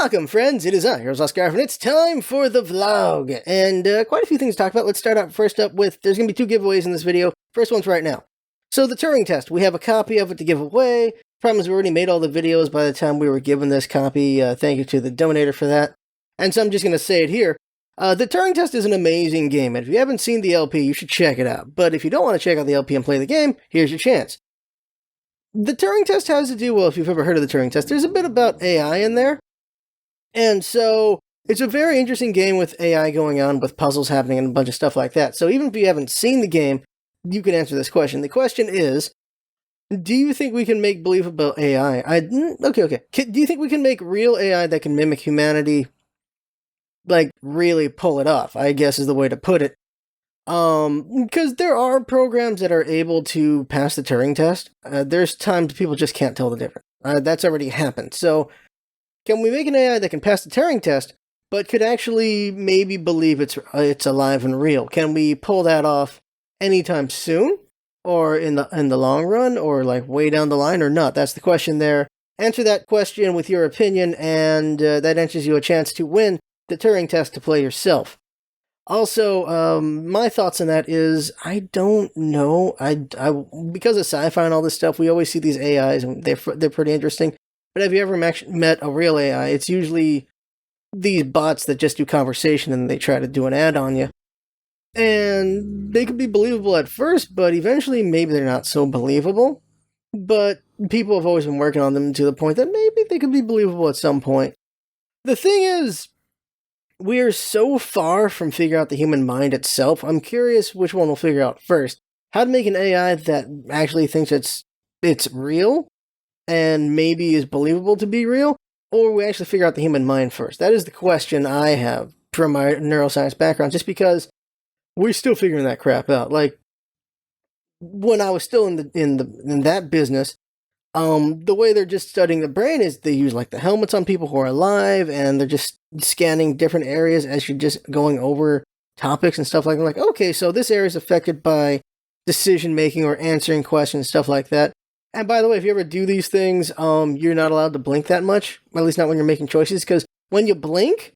Welcome, friends. It is I, here's Scarf, and it's time for the vlog. And quite a few things to talk about. Let's start out first up with, there's going to be 2 giveaways in this video. First one's right now. So the Turing test, we have a copy of it to give away. Problem is we already made all the videos by the time we were given this copy. Thank you to the donator for that. And so I'm just going to say it here. The Turing test is an amazing game, and if you haven't seen the LP, you should check it out. But if you don't want to check out the LP and play the game, here's your chance. The Turing test has to do, well, if you've ever heard of the Turing test, there's a bit about AI in there. And so it's a very interesting game with AI going on, with puzzles happening and a bunch of stuff like that. So even if you haven't seen the game, you can answer this question. The question is, do you think we can make believable AI? Okay. Do you think we can make real AI that can mimic humanity, like really pull it off, I guess is the way to put it? Because there are programs that are able to pass the Turing test. There's times people just can't tell the difference. That's already happened. So can we make an AI that can pass the Turing test, but could actually maybe believe it's alive and real? Can we pull that off anytime soon, or in the long run, or like way down the line, or not? That's the question there. Answer that question with your opinion, and that answers you a chance to win the Turing test to play yourself. Also, my thoughts on that is, I don't know. Because of sci-fi and all this stuff, we always see these AIs, and they're pretty interesting. But have you ever met a real AI? It's usually these bots that just do conversation and they try to do an ad on you. And they could be believable at first, but eventually maybe they're not so believable. But people have always been working on them to the point that maybe they could be believable at some point. The thing is, we are so far from figuring out the human mind itself. I'm curious which one we'll figure out first. How to make an AI that actually thinks it's real, and maybe is believable to be real, or we actually figure out the human mind first? That is the question I have from my neuroscience background, just because we're still figuring that crap out. Like, when I was still in that business, the way they're just studying the brain is they use like the helmets on people who are alive, and they're just scanning different areas as you're just going over topics and stuff like that. Like, okay, so this area is affected by decision making or answering questions, stuff like that. And by the way, if you ever do these things, you're not allowed to blink that much, at least not when you're making choices, because when you blink,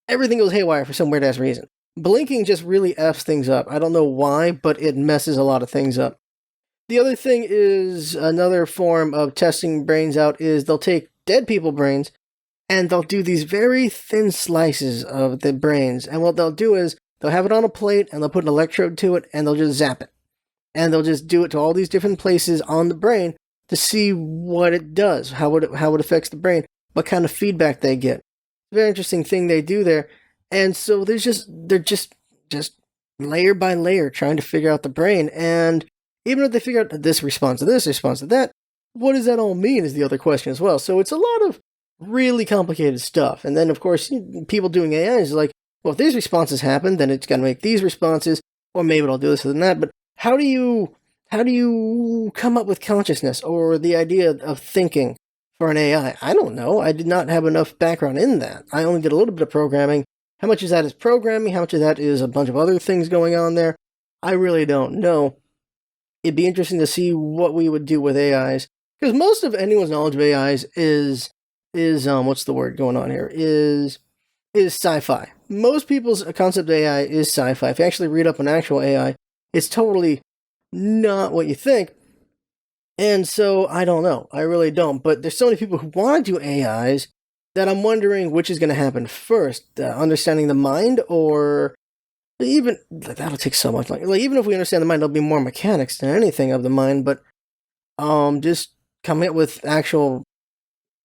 everything goes haywire for some weird-ass reason. Blinking just really Fs things up. I don't know why, but it messes a lot of things up. The other thing is, another form of testing brains out is they'll take dead people brains, and they'll do these very thin slices of the brains. And what they'll do is, they'll have it on a plate, and they'll put an electrode to it, and they'll just zap it. And they'll just do it to all these different places on the brain to see what it does, how it affects the brain, what kind of feedback they get. Very interesting thing they do there. And so they're just layer by layer trying to figure out the brain. And even if they figure out this responds to this, responds to that, what does that all mean is the other question as well. So it's a lot of really complicated stuff. And then, of course, people doing AI is like, well, if these responses happen, then it's got to make these responses, or maybe it'll do this and that. But how do you come up with consciousness or the idea of thinking for an AI? I don't know. I did not have enough background in that. I only did a little bit of programming. How much of that is programming? How much of that is a bunch of other things going on there? I really don't know. It'd be interesting to see what we would do with AIs, because most of anyone's knowledge of AIs is what's the word going on here? Is sci-fi. Most people's concept of AI is sci-fi. If you actually read up on actual AI, it's totally not what you think. And so, I don't know. I really don't. But there's so many people who want to do AIs that I'm wondering which is going to happen first. Understanding the mind, or even, that'll take so much longer. Like, even if we understand the mind, there'll be more mechanics than anything of the mind. But just coming up with actual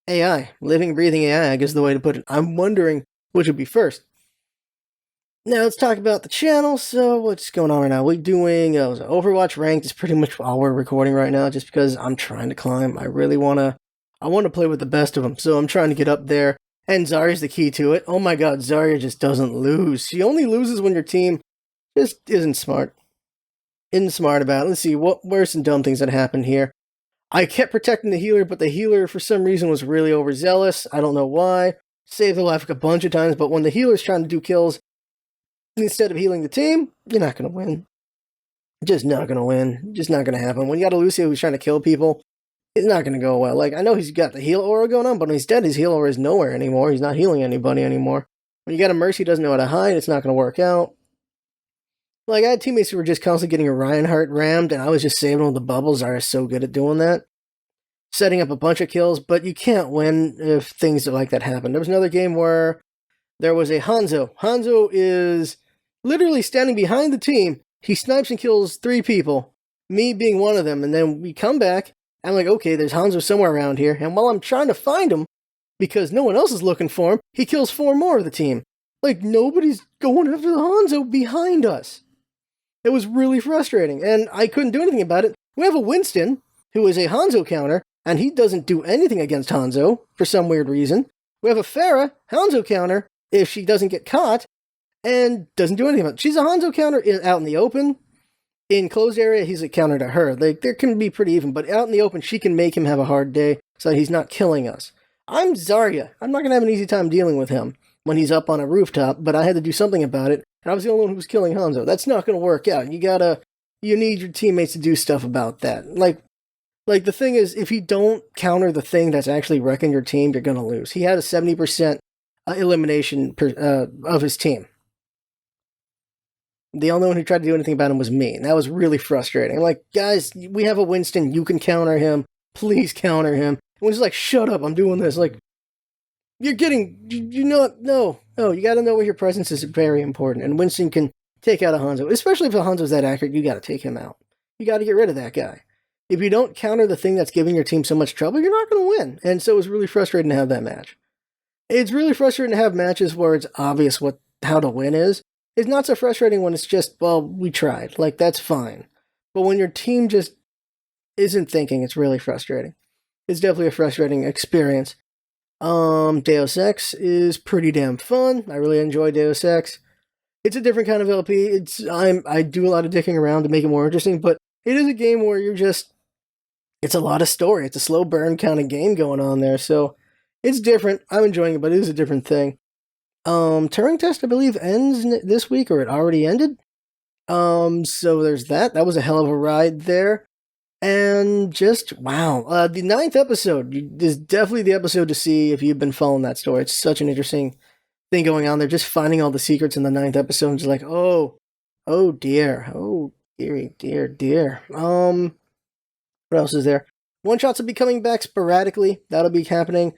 AI, living, breathing AI, I guess is the way to put it. I'm wondering which would be first. Now let's talk about the channel. So what's going on right now? We're doing Overwatch Ranked is pretty much all we're recording right now, just because I'm trying to climb. I want to play with the best of them, so I'm trying to get up there. And Zarya's the key to it. Oh my god, Zarya just doesn't lose. She only loses when your team just isn't smart. Isn't smart about it. Let's see, what were some dumb things that happened here? I kept protecting the healer, but the healer for some reason was really overzealous. I don't know why. Saved their life a bunch of times, but when the healer's trying to do kills instead of healing the team, you're not going to win. Just not going to win. Just not going to happen. When you got a Lucio who's trying to kill people, it's not going to go well. Like, I know he's got the heal aura going on, but when he's dead, his heal aura is nowhere anymore. He's not healing anybody anymore. When you got a Mercy who doesn't know how to hide, it's not going to work out. Like, I had teammates who were just constantly getting a Reinhardt rammed, and I was just saving all the bubbles. I was so good at doing that. Setting up a bunch of kills, but you can't win if things like that happen. There was another game where there was a Hanzo. Hanzo is literally standing behind the team. He snipes and kills 3 people, me being one of them, and then we come back. I'm like, okay, there's Hanzo somewhere around here, and while I'm trying to find him, because no one else is looking for him, he kills 4 more of the team. Like, nobody's going after the Hanzo behind us. It was really frustrating, and I couldn't do anything about it. We have a Winston, who is a Hanzo counter, and he doesn't do anything against Hanzo, for some weird reason. We have a Pharah, Hanzo counter, if she doesn't get caught, and doesn't do anything about it. She's a Hanzo counter out in the open. In closed area, he's a counter to her. Like, they can be pretty even, but out in the open, she can make him have a hard day, so that he's not killing us. I'm Zarya. I'm not going to have an easy time dealing with him when he's up on a rooftop, but I had to do something about it, and I was the only one who was killing Hanzo. That's not going to work out. You need your teammates to do stuff about that. Like, the thing is, if you don't counter the thing that's actually wrecking your team, you're going to lose. He had a 70% elimination of his team. The only one who tried to do anything about him was me, and that was really frustrating. I'm like, guys, we have a Winston, you can counter him. Please counter him. And Winston's like, shut up, I'm doing this. Like, you gotta know where your presence is very important, and Winston can take out a Hanzo. Especially if the Hanzo's that accurate, you gotta take him out. You gotta get rid of that guy. If you don't counter the thing that's giving your team so much trouble, you're not gonna win. And so it was really frustrating to have that match. It's really frustrating to have matches where it's obvious how to win is. It's not so frustrating when it's just, well, we tried. Like, that's fine. But when your team just isn't thinking, it's really frustrating. It's definitely a frustrating experience. Deus Ex is pretty damn fun. I really enjoy Deus Ex. It's a different kind of LP. I do a lot of dicking around to make it more interesting, but it is a game where it's a lot of story. It's a slow burn kind of game going on there, so it's different. I'm enjoying it, but it is a different thing. Turing test, I believe, ends this week, or it already ended. So there's that. That was a hell of a ride there. And just, wow. The 9th episode is definitely the episode to see if you've been following that story. It's such an interesting thing going on there. Just finding all the secrets in the 9th episode and just like, oh dear. Oh, dear. What else is there? One-shots will be coming back sporadically. That'll be happening.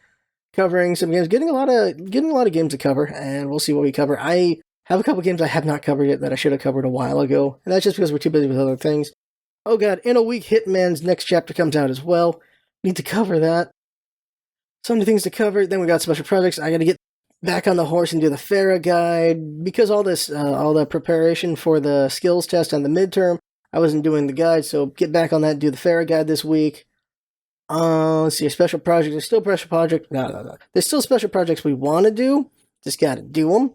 Covering some games, getting a lot of games to cover, and we'll see what we cover. I have a couple games I have not covered yet that I should have covered a while ago, and that's just because we're too busy with other things. Oh god, in a week, Hitman's next chapter comes out as well. Need to cover that. So many things to cover. Then we got special projects. I got to get back on the horse and do the Pharah guide because all the preparation for the skills test and the midterm. I wasn't doing the guide, so get back on that. Do the Pharah guide this week. Let's see, a special project. There's still special project. No. There's still special projects we want to do. Just got to do them.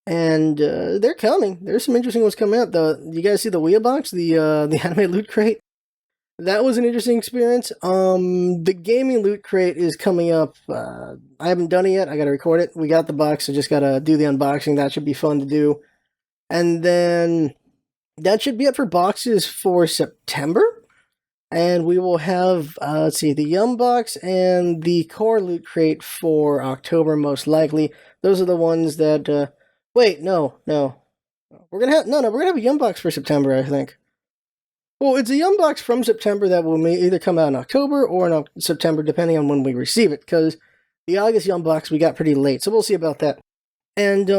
And they're coming. There's some interesting ones coming out. You guys see the Wii box? The anime loot crate? That was an interesting experience. The gaming loot crate is coming up. I haven't done it yet. I got to record it. We got the box. I just got to do the unboxing. That should be fun to do. And then that should be it for boxes for September. And we will have, the Yum Box and the Core Loot Crate for October, most likely. Those are the ones that, no. We're gonna have a Yum Box for September, I think. Well, it's a Yum Box from September that will either come out in October or in September, depending on when we receive it, because the August Yum Box we got pretty late, so we'll see about that. And,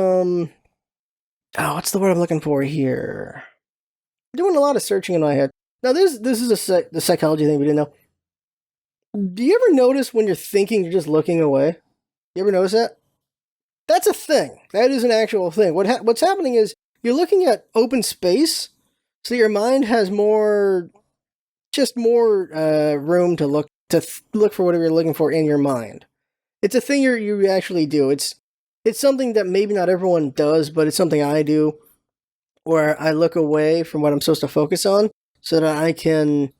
what's the word I'm looking for here? I'm doing a lot of searching in my head. Now, this is the psychology thing we didn't know. Do you ever notice when you're thinking you're just looking away? You ever notice that? That's a thing. That is an actual thing. What's happening is you're looking at open space, so your mind has more room to look for whatever you're looking for in your mind. It's a thing you actually do. It's something that maybe not everyone does, but it's something I do, where I look away from what I'm supposed to focus on, so that I can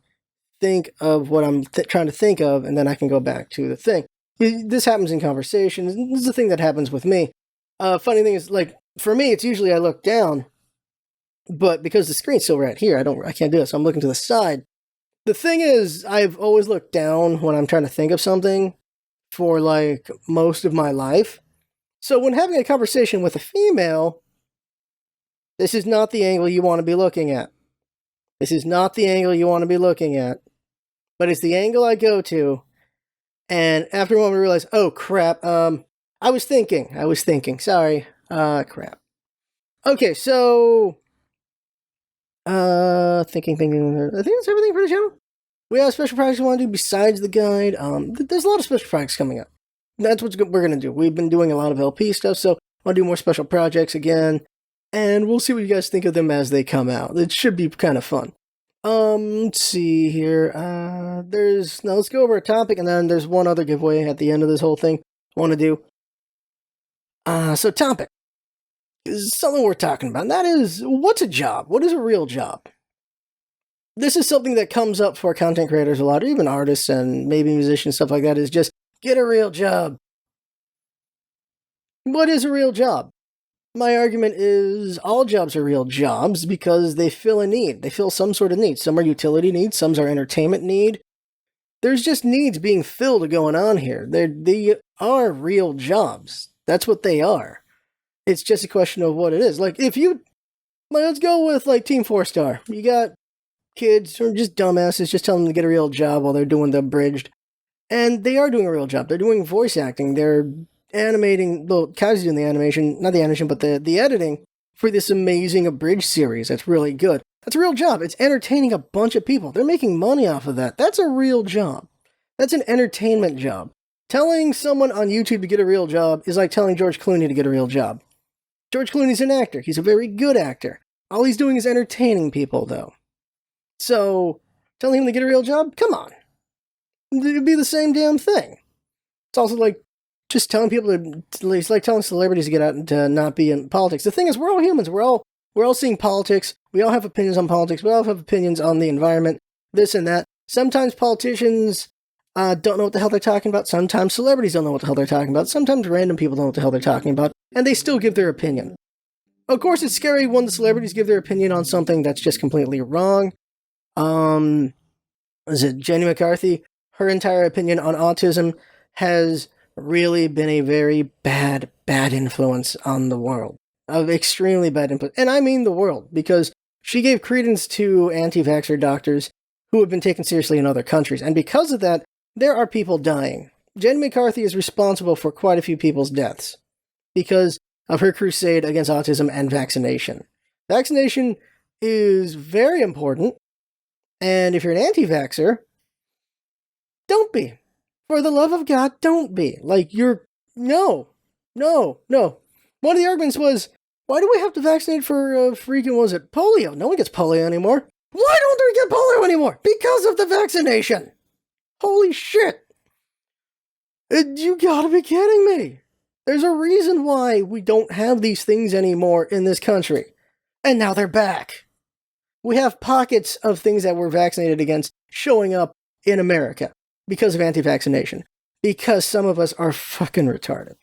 think of what I'm trying to think of, and then I can go back to the thing. This happens in conversations. This is the thing that happens with me. Funny thing is, like, for me, it's usually I look down, but because the screen's still right here, I can't do it, so I'm looking to the side. The thing is, I've always looked down when I'm trying to think of something for like most of my life. So when having a conversation with a female, this is not the angle you want to be looking at. This is not the angle you want to be looking at. But it's the angle I go to. And after a moment, I realize, oh crap, I was thinking. Sorry. Crap. Okay, so thinking. I think that's everything for the channel. We have special projects we want to do besides the guide. There's a lot of special projects coming up. That's what we're gonna do. We've been doing a lot of LP stuff, so I'll do more special projects again, and we'll see what you guys think of them as they come out. It should be kind of fun. Let's see here. Let's go over a topic, and then there's one other giveaway at the end of this whole thing I want to do. So topic is something we're talking about, and that is, what's a job? What is a real job? This is something that comes up for content creators a lot, or even artists and maybe musicians, stuff like that, is just get a real job. What is a real job? My argument is all jobs are real jobs because they fill a need. They fill some sort of need. Some are utility needs, some are entertainment need. There's just needs being filled going on here. They are real jobs. That's what they are. It's just a question of what it is. Like, let's go with like Team 4-Star. You got kids or just dumbasses just telling them to get a real job while they're doing the abridged. And they are doing a real job. They're doing voice acting. They're animating, well, Kai's doing the animation, not the animation, but the editing for this amazing abridged series that's really good. That's a real job. It's entertaining a bunch of people. They're making money off of that. That's a real job. That's an entertainment job. Telling someone on YouTube to get a real job is like telling George Clooney to get a real job. George Clooney's an actor. He's a very good actor. All he's doing is entertaining people, though. So, telling him to get a real job? Come on. It'd be the same damn thing. It's also like just telling people it's like telling celebrities to get out and to not be in politics. The thing is, we're all humans. We're all seeing politics. We all have opinions on politics. We all have opinions on the environment, this and that. Sometimes politicians don't know what the hell they're talking about. Sometimes celebrities don't know what the hell they're talking about. Sometimes random people don't know what the hell they're talking about, and they still give their opinion. Of course, it's scary when the celebrities give their opinion on something that's just completely wrong. Is it Jenny McCarthy? Her entire opinion on autism has really been a very bad influence on the world. Of extremely bad influence. And I mean the world, because she gave credence to anti-vaxxer doctors who have been taken seriously in other countries. And because of that, there are people dying. Jenny McCarthy is responsible for quite a few people's deaths because of her crusade against autism and vaccination. Vaccination is very important. And if you're an anti-vaxxer, don't be. For the love of God, don't be. Like, no. One of the arguments was, why do we have to vaccinate for freaking, was it polio? No one gets polio anymore. Why don't we get polio anymore? Because of the vaccination. Holy shit. You gotta be kidding me. There's a reason why we don't have these things anymore in this country. And now they're back. We have pockets of things that we're vaccinated against showing up in America because of anti-vaccination. Because some of us are fucking retarded.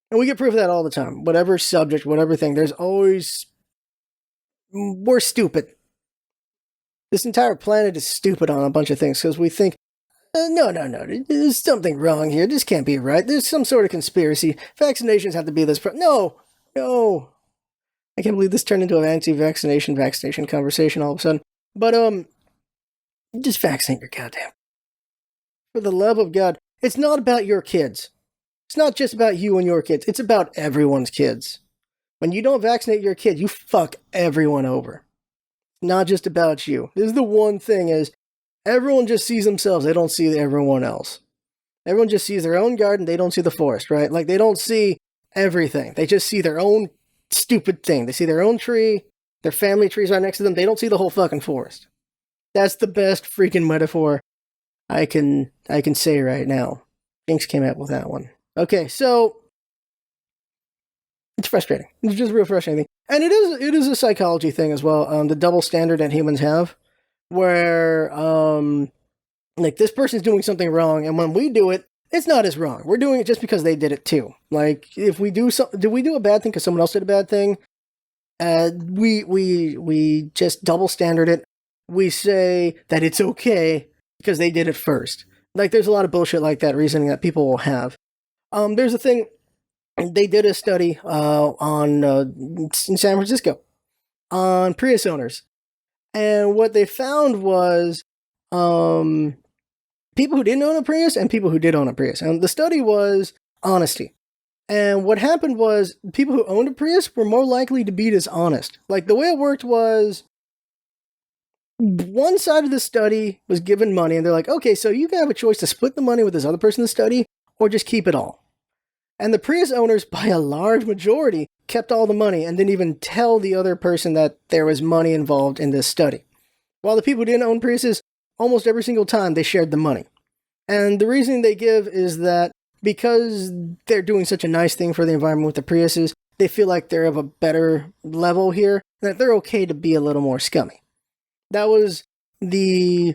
And we get proof of that all the time. Whatever subject, whatever thing, there's always... We're stupid. This entire planet is stupid on a bunch of things because we think, no, there's something wrong here. This can't be right. There's some sort of conspiracy. Vaccinations have to be this... No. I can't believe this turned into an anti-vaccination conversation all of a sudden. But, just vaccinate your goddamn. For the love of God, it's not about your kids. It's not just about you and your kids. It's about everyone's kids. When you don't vaccinate your kid, you fuck everyone over. It's not just about you. This is the one thing is, everyone just sees themselves. They don't see everyone else. Everyone just sees their own garden. They don't see the forest, right? Like, they don't see everything. They just see their own stupid thing. They see their own tree. Their family trees right next to them. They don't see the whole fucking forest. That's the best freaking metaphor I can say right now. Jinx came out with that one. Okay, so it's frustrating. It's just real frustrating. And it is a psychology thing as well. The double standard that humans have, where like this person's doing something wrong, and when we do it, it's not as wrong. We're doing it just because they did it too. Like if we do we do a bad thing because someone else did a bad thing? We just double standard it. we say that it's okay because they did it first. Like, there's a lot of bullshit like that reasoning that people will have. There's a thing, they did a study in San Francisco on Prius owners. And what they found was people who didn't own a Prius and people who did own a Prius. And the study was honesty. And what happened was people who owned a Prius were more likely to be dishonest. Like, the way it worked was one side of the study was given money, and they're like, okay, so you can have a choice to split the money with this other person in the study or just keep it all. And the Prius owners, by a large majority, kept all the money and didn't even tell the other person that there was money involved in this study. While the people who didn't own Priuses, almost every single time they shared the money. And the reason they give is that because they're doing such a nice thing for the environment with the Priuses, they feel like they're of a better level here, that they're okay to be a little more scummy. That was the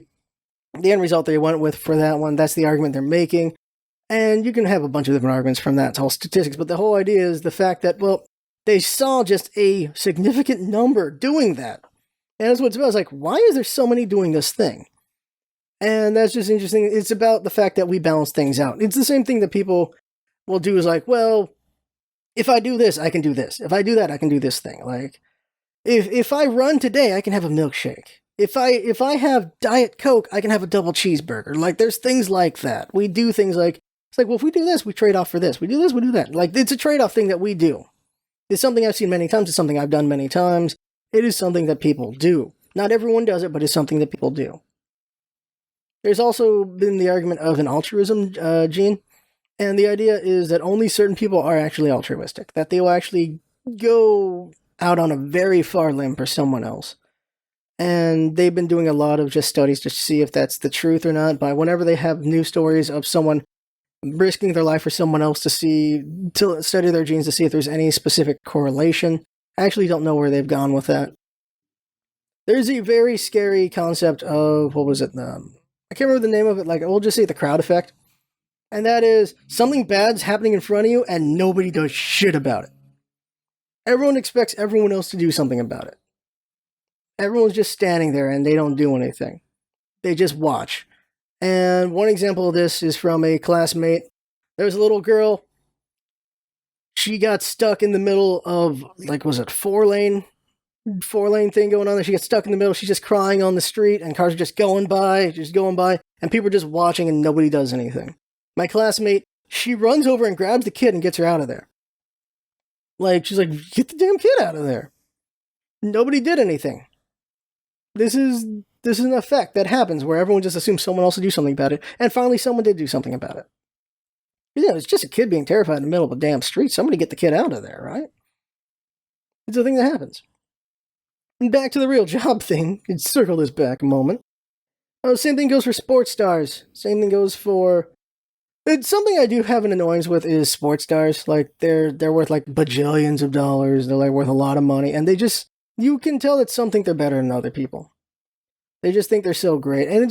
end result they went with for that one. That's the argument they're making. And you can have a bunch of different arguments from that. It's all statistics. But the whole idea is the fact that, well, they saw just a significant number doing that. And that's what it's about. It's like, why is there so many doing this thing? And that's just interesting. It's about the fact that we balance things out. It's the same thing that people will do is like, well, if I do this, I can do this. If I do that, I can do this thing. Like, if I run today, I can have a milkshake. If I have Diet Coke, I can have a double cheeseburger. Like, there's things like that. We do things like, it's like, well, if we do this, we trade off for this. We do this, we do that. Like, it's a trade-off thing that we do. It's something I've seen many times. It's something I've done many times. It is something that people do. Not everyone does it, but it's something that people do. There's also been the argument of an altruism gene, and the idea is that only certain people are actually altruistic, that they will actually go out on a very far limb for someone else. And they've been doing a lot of just studies to see if that's the truth or not, by whenever they have news stories of someone risking their life for someone else to study their genes to see if there's any specific correlation. I actually don't know where they've gone with that. There's a very scary concept of, what was it? I can't remember the name of it. Like, we'll just say the crowd effect. And that is something bad's happening in front of you and nobody does shit about it. Everyone expects everyone else to do something about it. Everyone's just standing there and they don't do anything. They just watch. And one example of this is from a classmate. There was a little girl. She got stuck in the middle of, like, was it four-lane thing going on there? She gets stuck in the middle. She's just crying on the street, and cars are just going by, and people are just watching, and nobody does anything. My classmate, she runs over and grabs the kid and gets her out of there. Like, she's like, get the damn kid out of there. Nobody did anything. This is an effect that happens where everyone just assumes someone else will do something about it, and finally someone did do something about it. You know, it's just a kid being terrified in the middle of a damn street. Somebody get the kid out of there, right? It's a thing that happens. And back to the real job thing. Let's circle this back a moment. Same thing goes for sports stars. Same thing goes for... It's something I do have an annoyance with is sports stars. Like, they're worth like bajillions of dollars. They're like worth a lot of money. And they just... You can tell that some think they're better than other people. They just think they're so great. And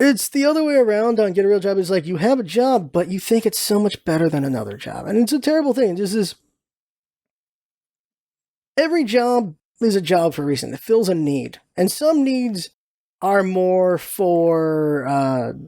it's the other way around on Get a Real Job. It's like, you have a job, but you think it's so much better than another job. And it's a terrible thing. Every job is a job for a reason. It fills a need. And some needs are more for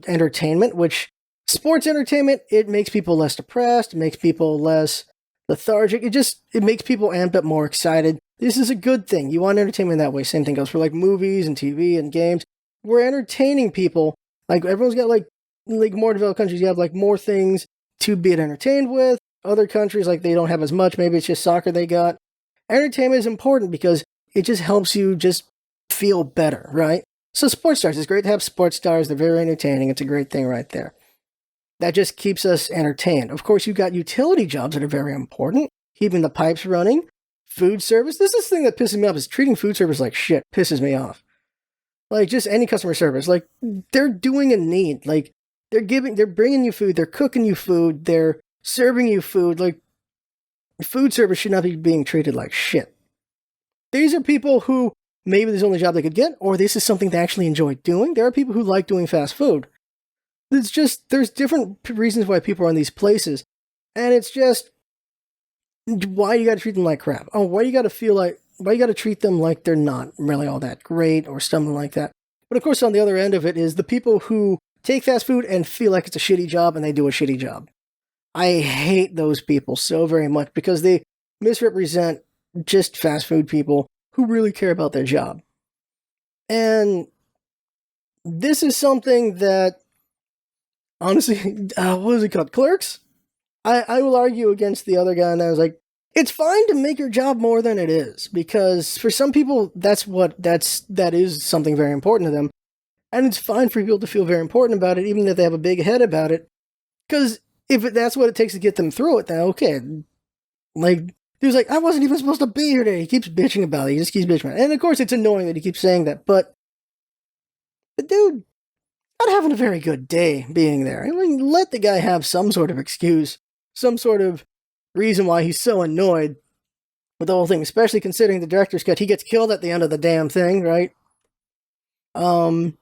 entertainment, which sports entertainment, it makes people less depressed. It makes people less lethargic. It makes people amped up more excited. This is a good thing. You want entertainment that way. Same thing goes for like movies and TV and games. We're entertaining people. Like, everyone's got like more developed countries, you have like more things to be entertained with. Other countries, like, they don't have as much. Maybe it's just soccer they got. Entertainment is important because it just helps you just feel better, right? So sports stars, it's great to have sports stars. They're very entertaining. It's a great thing right there. That just keeps us entertained. Of course, you've got utility jobs that are very important. Keeping the pipes running. Food service. This is the thing that pisses me off, is treating food service like shit pisses me off. Like, just any customer service. Like, they're doing a need. Like, they're bringing you food. They're cooking you food. They're serving you food. Like, food service should not be being treated like shit. These are people who maybe this is the only job they could get, or this is something they actually enjoy doing. There are people who like doing fast food. There's different reasons why people are in these places. And it's just, why you gotta treat them like crap? Oh, why you gotta feel like, gotta treat them like they're not really all that great or something like that? But of course, on the other end of it is the people who take fast food and feel like it's a shitty job and they do a shitty job. I hate those people so very much because they misrepresent just fast food people who really care about their job. And this is something that, honestly, what was it called? Clerks? I will argue against the other guy, and I was like, it's fine to make your job more than it is, because for some people, that is something very important to them. And it's fine for people to feel very important about it, even if they have a big head about it. Because if that's what it takes to get them through it, then okay. Like, he was like, I wasn't even supposed to be here today. He keeps bitching about it. He just keeps bitching about it. And of course, it's annoying that he keeps saying that. But the dude, not having a very good day being there. I mean, let the guy have some sort of excuse, some sort of reason why he's so annoyed with the whole thing, especially considering the director's cut. He gets killed at the end of the damn thing, right? Any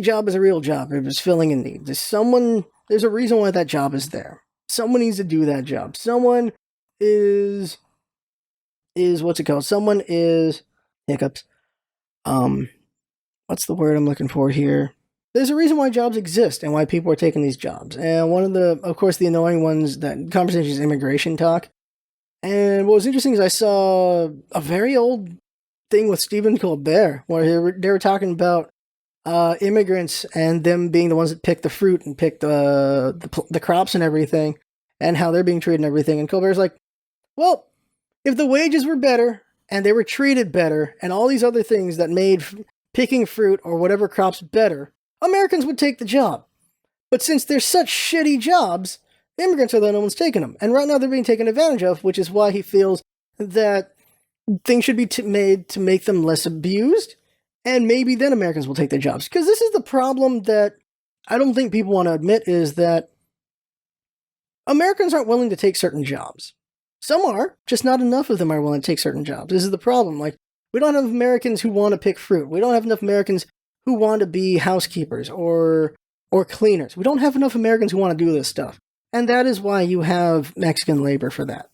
job is a real job if it's filling a need. There's a reason why that job is there. Someone needs to do that job. Someone is what's it called? Someone is hiccups. What's the word I'm looking for here? There's a reason why jobs exist and why people are taking these jobs. And one of the, of course, the annoying ones, that conversation is immigration talk. And what was interesting is I saw a very old thing with Stephen Colbert where they were talking about immigrants and them being the ones that pick the fruit and pick the crops and everything, and how they're being treated and everything. And Colbert's like, well, if the wages were better and they were treated better and all these other things that made picking fruit or whatever crops better, Americans would take the job. But since they're such shitty jobs, immigrants are the ones taking them. And right now they're being taken advantage of, which is why he feels that things should be made to make them less abused. And maybe then Americans will take their jobs. Because this is the problem that I don't think people want to admit, is that Americans aren't willing to take certain jobs. Some are, just not enough of them are willing to take certain jobs. This is the problem. Like, we don't have Americans who want to pick fruit. We don't have enough Americans who want to be housekeepers or cleaners. We don't have enough Americans who want to do this stuff. And that is why you have Mexican labor for that.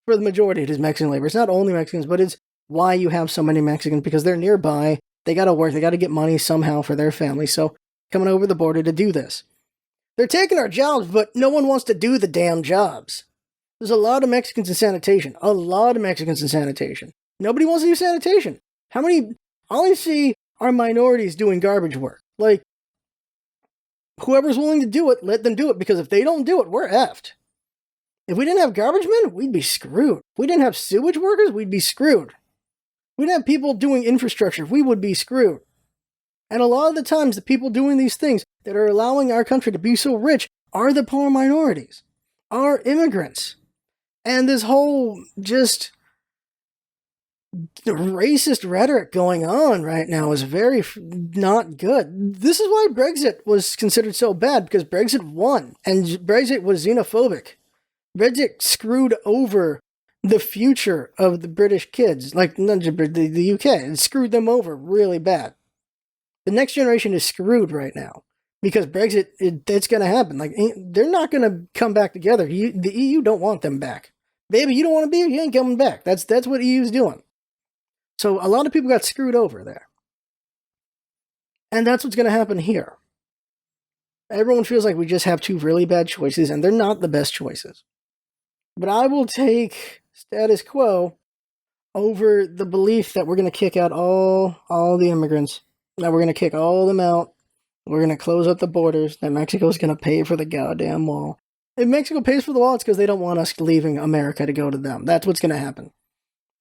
For the majority, it is Mexican labor. It's not only Mexicans, but it's why you have so many Mexicans, because they're nearby. They got to work. They got to get money somehow for their family. So coming over the border to do this. They're taking our jobs, but no one wants to do the damn jobs. There's a lot of Mexicans in sanitation. A lot of Mexicans in sanitation. Nobody wants to do sanitation. All I see are minorities doing garbage work. Like, whoever's willing to do it, let them do it, because if they don't do it, we're effed. If we didn't have garbage men, we'd be screwed. If we didn't have sewage workers, we'd be screwed. If we didn't have people doing infrastructure, we would be screwed. And a lot of the times, the people doing these things that are allowing our country to be so rich are the poor minorities, are immigrants. And this whole just racist rhetoric going on right now is very not good. This is why Brexit was considered so bad, because Brexit won, and Brexit was xenophobic. Brexit screwed over the future of the British kids, like not just the UK. It screwed them over really bad. The next generation is screwed right now because Brexit, it's going to happen. Like, they're not going to come back together. The EU don't want them back. Baby, you don't want to be here, you ain't coming back. That's what EU's doing. So a lot of people got screwed over there. And that's what's going to happen here. Everyone feels like we just have two really bad choices, and they're not the best choices. But I will take status quo over the belief that we're going to kick out all the immigrants, that we're going to kick all of them out, we're going to close up the borders, that Mexico's going to pay for the goddamn wall. If Mexico pays for the wall, it's because they don't want us leaving America to go to them. That's what's going to happen.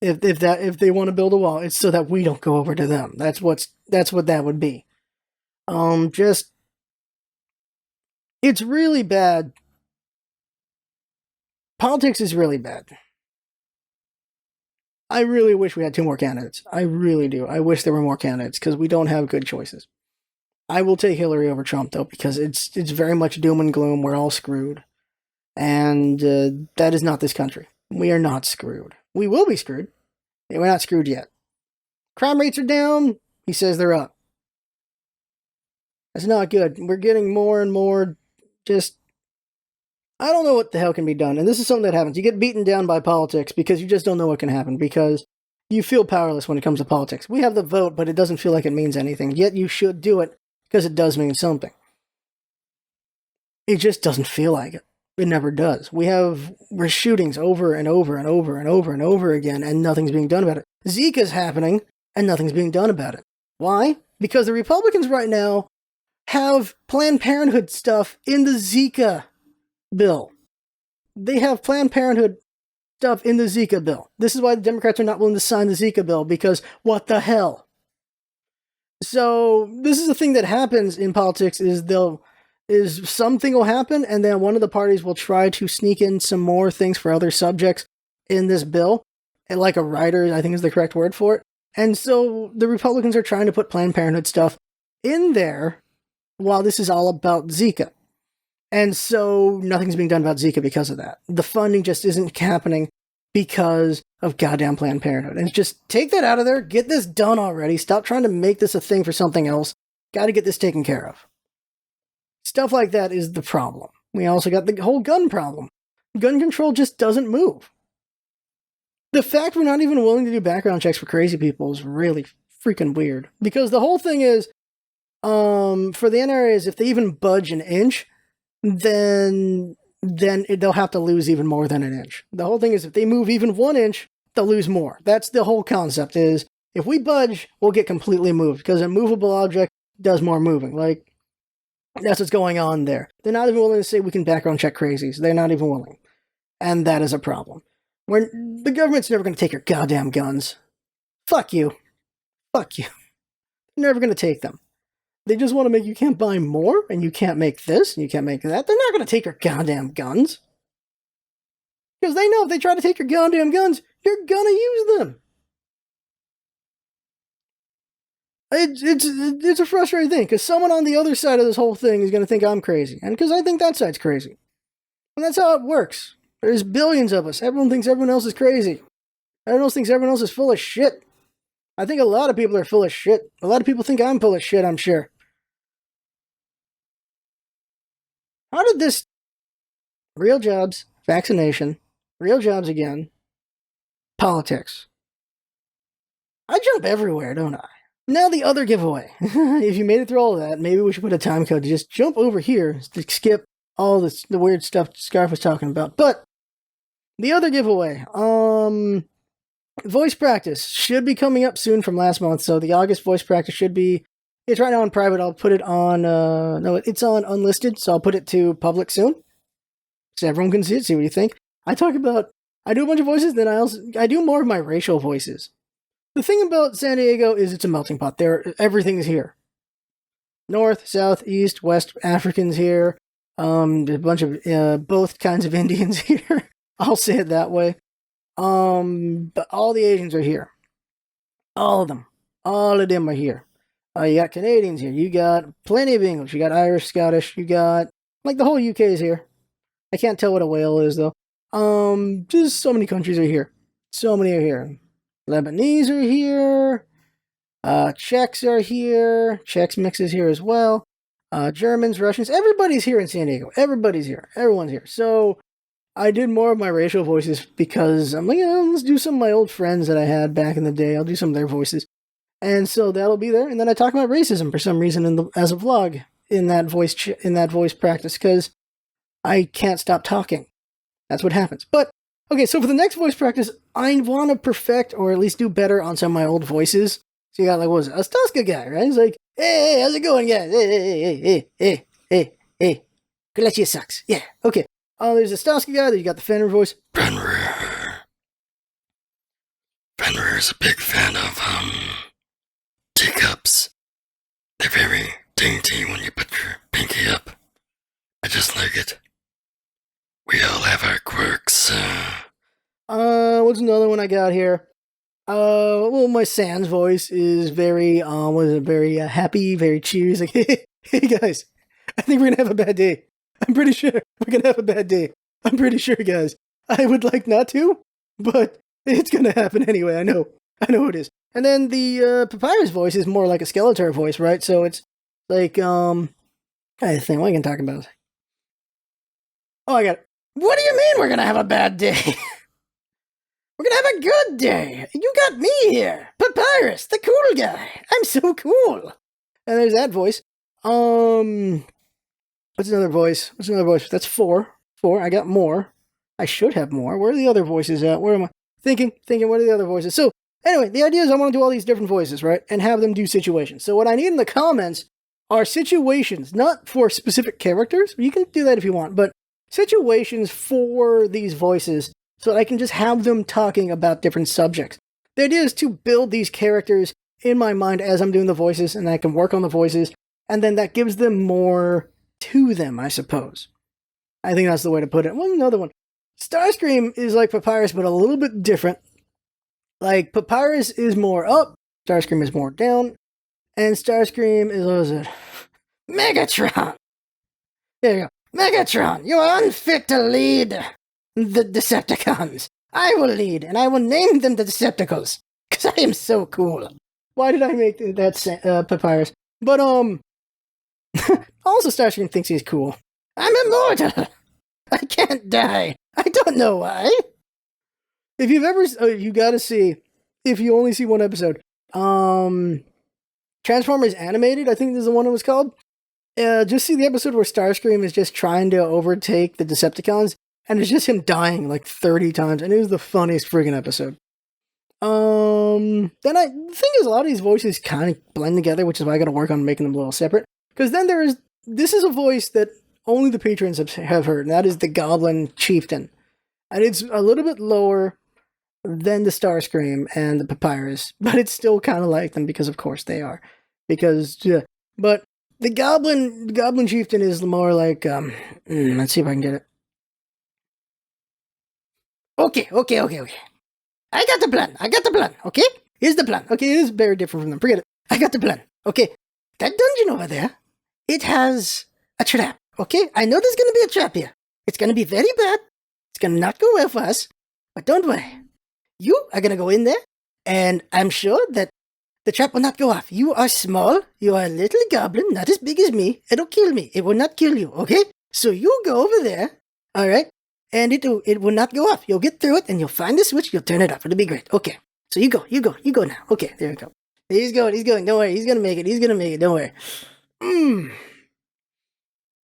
If they want to build a wall, it's so that we don't go over to them. That's what that would be. It's really bad. Politics is really bad. I really wish we had two more candidates. I really do. I wish there were more candidates, because we don't have good choices. I will take Hillary over Trump, though, because it's very much doom and gloom. We're all screwed. And that is not this country. We are not screwed. We will be screwed. We're not screwed yet. Crime rates are down. He says they're up. That's not good. We're getting more and more just I don't know what the hell can be done. And this is something that happens. You get beaten down by politics because you just don't know what can happen, because you feel powerless when it comes to politics. We have the vote, but it doesn't feel like it means anything. Yet you should do it because it does mean something. It just doesn't feel like it. It never does. We're shootings over and over and over and over and over again, and nothing's being done about it. Zika's happening, and nothing's being done about it. Why? Because the Republicans right now have Planned Parenthood stuff in the Zika bill. They have Planned Parenthood stuff in the Zika bill. This is why the Democrats are not willing to sign the Zika bill, because what the hell? So this is the thing that happens in politics, is something will happen, and then one of the parties will try to sneak in some more things for other subjects in this bill, and like a rider, I think is the correct word for it. And so the Republicans are trying to put Planned Parenthood stuff in there while this is all about Zika. And so nothing's being done about Zika because of that. The funding just isn't happening because of goddamn Planned Parenthood. And just take that out of there, get this done already, stop trying to make this a thing for something else, gotta get this taken care of. Stuff like that is the problem. We also got the whole gun problem. Gun control just doesn't move. The fact we're not even willing to do background checks for crazy people is really freaking weird. Because the whole thing is, for the NRA, is if they even budge an inch, then they'll have to lose even more than an inch. The whole thing is, if they move even 1 inch, they'll lose more. That's the whole concept, is if we budge, we'll get completely moved, because a movable object does more moving. Like, that's what's going on there. They're not even willing to say we can background check crazies. They're not even willing. And that is a problem. The government's never going to take your goddamn guns. Fuck you. Fuck you. They're never going to take them. They just want to make you can't buy more, and you can't make this, and you can't make that. They're not going to take your goddamn guns. Because they know if they try to take your goddamn guns, you're going to use them. It's a frustrating thing, because someone on the other side of this whole thing is going to think I'm crazy. And because I think that side's crazy. And that's how it works. There's billions of us. Everyone thinks everyone else is crazy. Everyone else thinks everyone else is full of shit. I think a lot of people are full of shit. A lot of people think I'm full of shit, I'm sure. How did this... Real jobs, vaccination, real jobs again, politics. I jump everywhere, don't I? Now the other giveaway. If you made it through all of that, maybe we should put a time code to just jump over here to skip all the weird stuff Scarf was talking about. But the other giveaway, voice practice should be coming up soon from last month. So the August voice practice should be, it's right now on private. I'll put it on, no, it's on unlisted. So I'll put it to public soon, so everyone can see it, see what you think. I do a bunch of voices, then I do more of my racial voices. The thing about San Diego is it's a melting pot. Everything's here. North, South, East, West Africans here. There's a bunch of both kinds of Indians here. I'll say it that way. But all the Asians are here. All of them. All of them are here. You got Canadians here. You got plenty of English. You got Irish, Scottish. You got, like, the whole UK is here. I can't tell what a whale is, though. Just so many countries are here. So many are here. Lebanese are here. Czechs are here. Czechs mix is here as well. Germans, Russians, everybody's here in San Diego. Everybody's here. Everyone's here. So I did more of my racial voices because I'm like, let's do some of my old friends that I had back in the day. I'll do some of their voices. And so that'll be there. And then I talk about racism for some reason as a vlog in that voice practice, because I can't stop talking. That's what happens. But okay, so for the next voice practice, I want to perfect or at least do better on some of my old voices. So you got, like, what was it? A Stuska guy, right? He's like, hey, how's it going, guys? Hey. Galatia sucks. Yeah, okay. There's a Stuska guy, then you got the Fenrir voice. Fenrir is a big fan of, teacups. They're very dainty when you put your pinky up. I just like it. We all have our quirks. What's another one I got here? Well, my Sans voice is very, very happy, very cheery. He's like, hey guys, I think we're gonna have a bad day. I'm pretty sure we're gonna have a bad day. I'm pretty sure, guys. I would like not to, but it's gonna happen anyway. I know it is. And then the Papyrus voice is more like a Skeletor voice, right? So it's like, I think, what I can talk about? Oh, I got it. What do you mean we're gonna have a bad day? We're gonna have a good day. You got me here. Papyrus, the cool guy. I'm so cool. And there's that voice. What's another voice? That's 4. 4. I got more. I should have more. Where are the other voices at? Where am I? Thinking, what are the other voices? So, anyway, the idea is I want to do all these different voices, right? And have them do situations. So what I need in the comments are situations, not for specific characters. You can do that if you want, but situations for these voices so I can just have them talking about different subjects. The idea is to build these characters in my mind as I'm doing the voices, and I can work on the voices, and then that gives them more to them, I suppose. I think that's the way to put it. Well, another one. Starscream is like Papyrus, but a little bit different. Like, Papyrus is more up, Starscream is more down, and Starscream is, what is it? Megatron! There you go. Megatron, you are unfit to lead the Decepticons. I will lead, and I will name them the Decepticons, because I am so cool. Why did I make that Papyrus? But, also Starscream thinks he's cool. I'm immortal! I can't die. I don't know why. If you've ever, you gotta see, if you only see one episode, Transformers Animated, I think this is the one it was called. Just see the episode where Starscream is just trying to overtake the Decepticons, and it's just him dying like 30 times, and it was the funniest friggin' episode. The thing is, a lot of these voices kind of blend together, which is why I gotta work on making them a little separate. Because then this is a voice that only the patrons have heard, and that is the Goblin Chieftain. And it's a little bit lower than the Starscream and the Papyrus, but it's still kind of like them because, of course, they are. But the Goblin Chieftain is more like, let's see if I can get it. Okay. I got the plan, okay? Here's the plan. Okay, it is very different from them. Forget it. I got the plan. Okay, that dungeon over there, it has a trap, okay? I know there's gonna be a trap here. It's gonna be very bad. It's gonna not go well for us, but don't worry. You are gonna go in there, and I'm sure that the trap will not go off. You are small. You are a little goblin, not as big as me. It'll kill me. It will not kill you, okay? So you go over there, all right? And it will not go off. You'll get through it, and you'll find the switch. You'll turn it off. It'll be great. Okay. So you go now. Okay, there we go. He's going. Don't worry. He's gonna make it. Don't worry.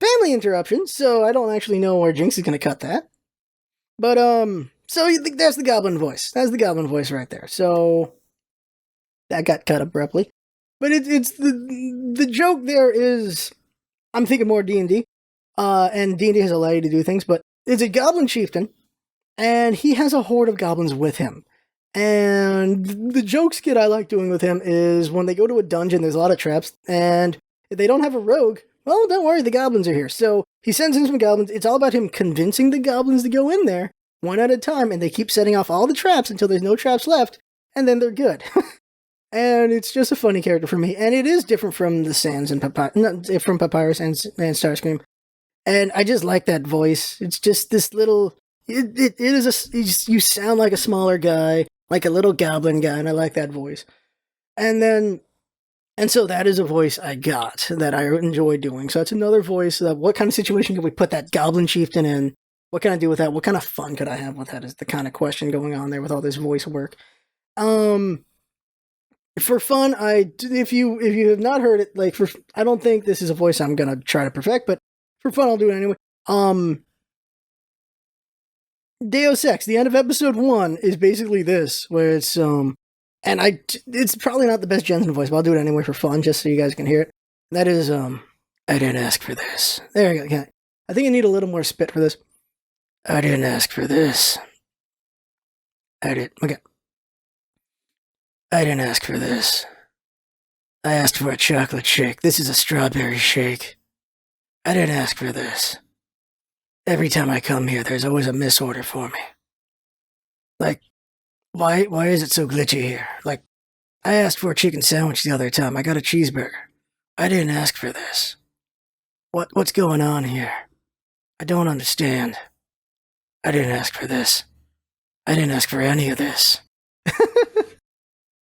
Family interruption. So I don't actually know where Jinx is gonna cut that. But so that's the Goblin voice. That's the Goblin voice right there. So that got cut abruptly. But it's the joke there is, I'm thinking more D&D. And D&D has allowed you to do things, but it's a Goblin Chieftain, and he has a horde of goblins with him. And the joke skit I like doing with him is when they go to a dungeon, there's a lot of traps, and if they don't have a rogue, well, don't worry, the goblins are here. So he sends in some goblins. It's all about him convincing the goblins to go in there, one at a time, and they keep setting off all the traps until there's no traps left, and then they're good. And it's just a funny character for me, and it is different from the Sans and from Papyrus and Starscream. And I just like that voice. It's just this little, you sound like a smaller guy, like a little goblin guy, and I like that voice. And so that is a voice I got that I enjoy doing. So that's another voice. What kind of situation could we put that Goblin Chieftain in? What can I do with that? What kind of fun could I have with that is the kind of question going on there with all this voice work. For fun, if you have not heard it, I don't think this is a voice I'm gonna try to perfect, but for fun, I'll do it anyway. Deus Ex, the end of episode 1 is basically this, where it's, it's probably not the best Jensen voice, but I'll do it anyway for fun, just so you guys can hear it. That is, I didn't ask for this. There we go. Okay. I think I need a little more spit for this. I didn't ask for this. Okay. I didn't ask for this. I asked for a chocolate shake. This is a strawberry shake. I didn't ask for this. Every time I come here, there's always a misorder for me. Like, why is it so glitchy here? Like, I asked for a chicken sandwich the other time. I got a cheeseburger. I didn't ask for this. What's going on here? I don't understand. I didn't ask for this. I didn't ask for any of this.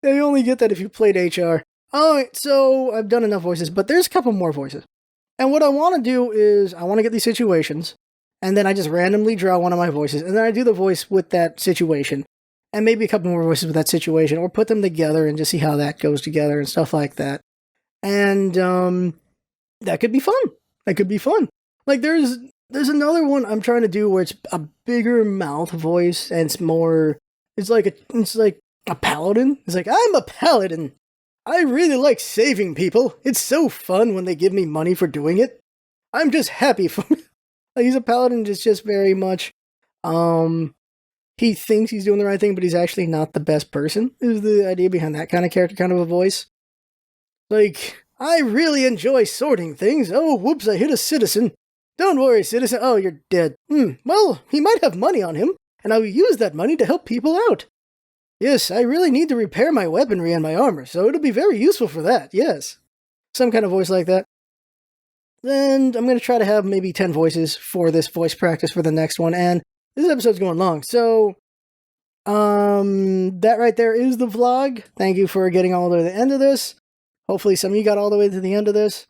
You only get that if you played HR. Alright, so I've done enough voices, but there's a couple more voices. And what I want to do is, I want to get these situations, and then I just randomly draw one of my voices, and then I do the voice with that situation, and maybe a couple more voices with that situation, or put them together and just see how that goes together and stuff like that. And that could be fun. That could be fun. Like there's another one I'm trying to do where it's a bigger mouth voice, and it's like a paladin. It's like, I'm a paladin. I really like saving people. It's so fun when they give me money for doing it. I'm just happy for like, he's a paladin, just very much he thinks he's doing the right thing, but he's actually not the best person, is the idea behind that kind of character, kind of a voice. Like, I really enjoy sorting things. Oh, whoops, I hit a citizen. Don't worry, citizen. Oh, you're dead. Well, he might have money on him, and I will use that money to help people out. Yes, I really need to repair my weaponry and my armor, so it'll be very useful for that, yes. Some kind of voice like that. And I'm going to try to have maybe 10 voices for this voice practice for the next one, and this episode's going long, so that right there is the vlog. Thank you for getting all the way to the end of this. Hopefully some of you got all the way to the end of this.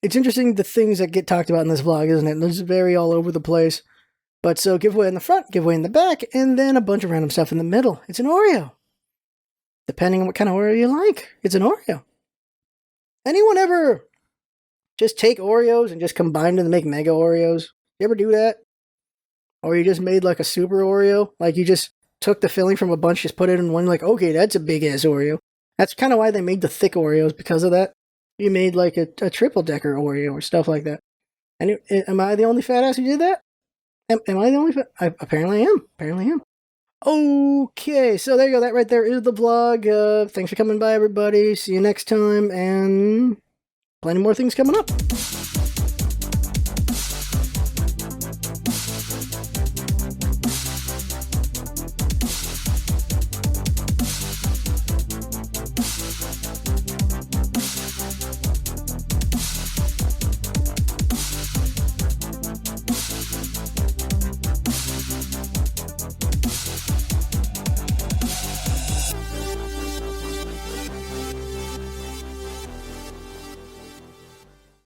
It's interesting the things that get talked about in this vlog, isn't it? It's very all over the place. But so giveaway in the front, giveaway in the back, and then a bunch of random stuff in the middle. It's an Oreo. Depending on what kind of Oreo you like, it's an Oreo. Anyone ever just take Oreos and just combine them to make mega Oreos? You ever do that? Or you just made like a super Oreo? Like you just took the filling from a bunch, just put it in one, like, okay, that's a big ass Oreo. That's kind of why they made the thick Oreos, because of that. You made like a triple decker Oreo or stuff like that. And am I the only fat ass who did that? Am I the only fat? Apparently I am. Apparently I am. Okay, so there you go. That right there is the vlog. Thanks for coming by, everybody. See you next time, and plenty more things coming up.